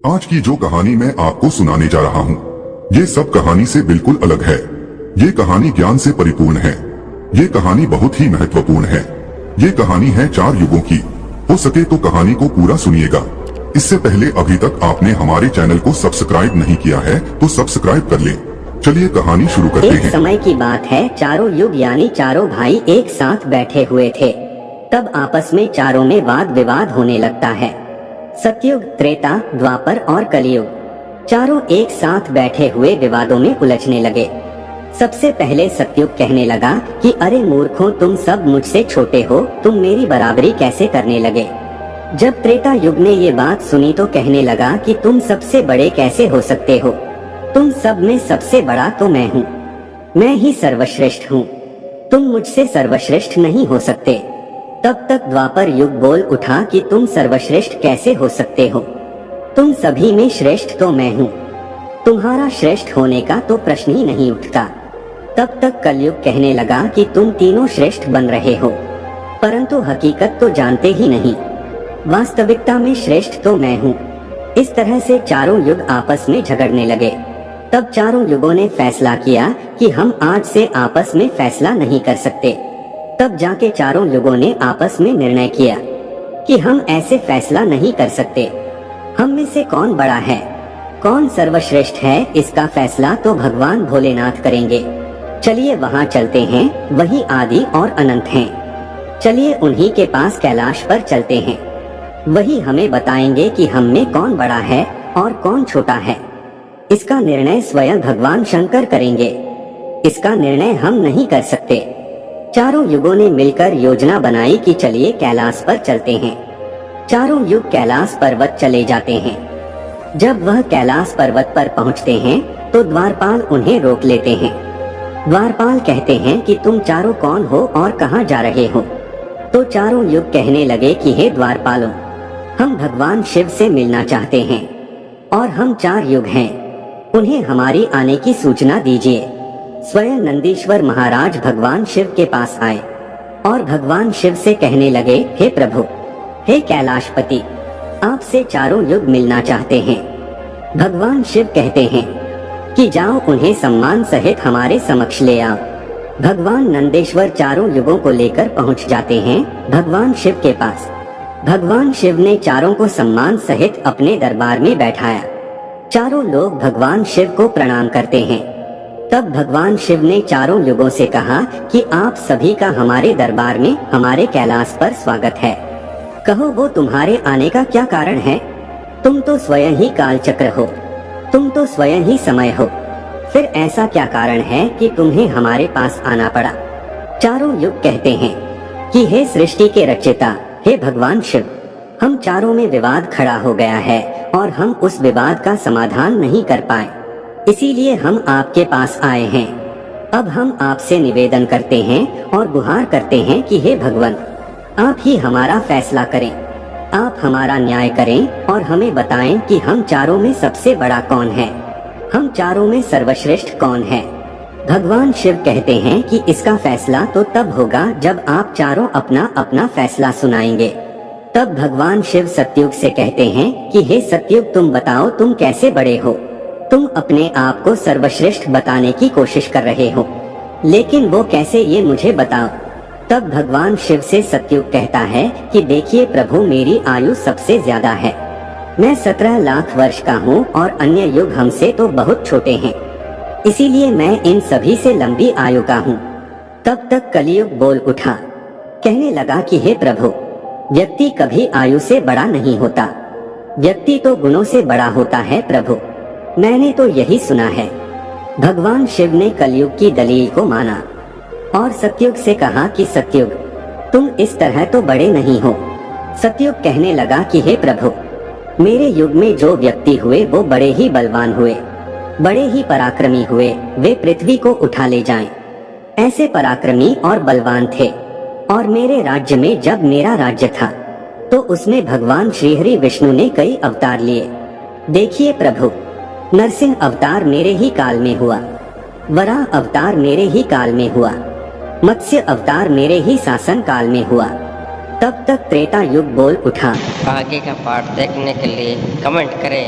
आज की जो कहानी मैं आपको सुनाने जा रहा हूँ, ये सब कहानी से बिल्कुल अलग है। ये कहानी ज्ञान से परिपूर्ण है। ये कहानी बहुत ही महत्वपूर्ण है। ये कहानी है 4 युगों की। हो सके तो कहानी को पूरा सुनिएगा। इससे पहले अभी तक आपने हमारे चैनल को सब्सक्राइब नहीं किया है तो सब्सक्राइब कर लें। चलिए कहानी शुरू करते हैं। एक समय की बात है, चारों युग यानी चारों भाई एक साथ बैठे हुए थे। तब आपस में चारों में वाद विवाद होने लगता है। सतयुग, त्रेता, द्वापर और कलयुग, चारों एक साथ बैठे हुए विवादों में उलझने लगे। सबसे पहले सतयुग कहने लगा कि अरे मूर्खों, तुम सब मुझसे छोटे हो, तुम मेरी बराबरी कैसे करने लगे। जब त्रेता युग ने ये बात सुनी तो कहने लगा कि तुम सबसे बड़े कैसे हो सकते हो, तुम सब में सबसे बड़ा तो मैं हूँ, मैं ही सर्वश्रेष्ठ हूँ, तुम मुझसे सर्वश्रेष्ठ नहीं हो सकते। तब तक द्वापर युग बोल उठा कि तुम सर्वश्रेष्ठ कैसे हो सकते हो, तुम सभी में श्रेष्ठ तो मैं हूँ, तुम्हारा श्रेष्ठ होने का तो प्रश्न ही नहीं उठता। तब तक कलयुग कहने लगा कि तुम तीनों श्रेष्ठ बन रहे हो, परंतु हकीकत तो जानते ही नहीं, वास्तविकता में श्रेष्ठ तो मैं हूँ। इस तरह से चारों युग आपस में झगड़ने लगे। तब चारों युगों ने फैसला किया कि हम आज से आपस में फैसला नहीं कर सकते। तब जाके चारों युगों ने आपस में निर्णय किया कि हम ऐसे फैसला नहीं कर सकते। हम में से कौन बड़ा है, कौन सर्वश्रेष्ठ है, इसका फैसला तो भगवान भोलेनाथ करेंगे। चलिए वहाँ चलते हैं, वही आदि और अनंत हैं। चलिए उन्हीं के पास कैलाश पर चलते हैं, वही हमें बताएंगे कि हम में कौन बड़ा है और कौन छोटा है। इसका निर्णय स्वयं भगवान शंकर करेंगे, इसका निर्णय हम नहीं कर सकते। चारों युगों ने मिलकर योजना बनाई कि चलिए कैलाश पर चलते हैं। चारों युग कैलाश पर्वत चले जाते हैं। जब वह कैलाश पर्वत पर पहुंचते हैं तो द्वारपाल उन्हें रोक लेते हैं। द्वारपाल कहते हैं कि तुम चारों कौन हो और कहां जा रहे हो। तो चारों युग कहने लगे कि हे द्वारपालों, हम भगवान शिव से मिलना चाहते हैं और हम 4 युग हैं, उन्हें हमारी आने की सूचना दीजिए। स्वयं नंदीश्वर महाराज भगवान शिव के पास आए और भगवान शिव से कहने लगे, हे प्रभु, हे कैलाशपति, आपसे चारों युग मिलना चाहते हैं। भगवान शिव कहते हैं कि जाओ उन्हें सम्मान सहित हमारे समक्ष ले आओ। भगवान नंदेश्वर चारों युगों को लेकर पहुंच जाते हैं भगवान शिव के पास। भगवान शिव ने चारों को सम्मान सहित अपने दरबार में बैठाया। चारों लोग भगवान शिव को प्रणाम करते हैं। तब भगवान शिव ने चारों युगों से कहा कि आप सभी का हमारे दरबार में, हमारे कैलाश पर स्वागत है। कहो वो तुम्हारे आने का क्या कारण है। तुम तो स्वयं ही काल चक्र हो, तुम तो स्वयं ही समय हो, फिर ऐसा क्या कारण है कि तुम्हें हमारे पास आना पड़ा। चारों युग कहते हैं कि हे सृष्टि के रचयिता, हे भगवान शिव, हम चारों में विवाद खड़ा हो गया है और हम उस विवाद का समाधान नहीं कर पाए, इसीलिए हम आपके पास आए हैं। अब हम आपसे निवेदन करते हैं और गुहार करते हैं कि हे भगवान, आप ही हमारा फैसला करें, आप हमारा न्याय करें और हमें बताएं कि हम चारों में सबसे बड़ा कौन है, हम चारों में सर्वश्रेष्ठ कौन है। भगवान शिव कहते हैं कि इसका फैसला तो तब होगा जब आप चारों अपना अपना फैसला सुनाएंगे। तब भगवान शिव सतयुग से कहते हैं कि हे सतयुग, तुम बताओ तुम कैसे बड़े हो। तुम अपने आप को सर्वश्रेष्ठ बताने की कोशिश कर रहे हो, लेकिन वो कैसे, ये मुझे बताओ। तब भगवान शिव से सतयुग कहता है कि देखिए प्रभु, मेरी आयु सबसे ज्यादा है, मैं 17 लाख वर्ष का हूँ और अन्य युग हमसे तो बहुत छोटे हैं, इसीलिए मैं इन सभी से लंबी आयु का हूँ। तब तक कलयुग बोल उठा, कहने लगा कि हे प्रभु, व्यक्ति कभी आयु से बड़ा नहीं होता, व्यक्ति तो गुणों से बड़ा होता है प्रभु, मैंने तो यही सुना है। भगवान शिव ने कलयुग की दलील को माना और सतयुग से कहा कि सतयुग, तुम इस तरह तो बड़े नहीं हो। सतयुग कहने लगा कि हे प्रभु, मेरे युग में जो व्यक्ति हुए वो बड़े ही बलवान हुए, बड़े ही पराक्रमी हुए, वे पृथ्वी को उठा ले जाएं। ऐसे पराक्रमी और बलवान थे। और मेरे राज्य में जब मेरा राज्य था तो उसमें भगवान श्रीहरि विष्णु ने कई अवतार लिए। देखिए प्रभु, नरसिंह अवतार मेरे ही काल में हुआ, वराह अवतार मेरे ही काल में हुआ, मत्स्य अवतार मेरे ही शासन काल में हुआ। तब तक त्रेता युग बोल उठा। आगे का पार्ट देखने के लिए कमेंट करें।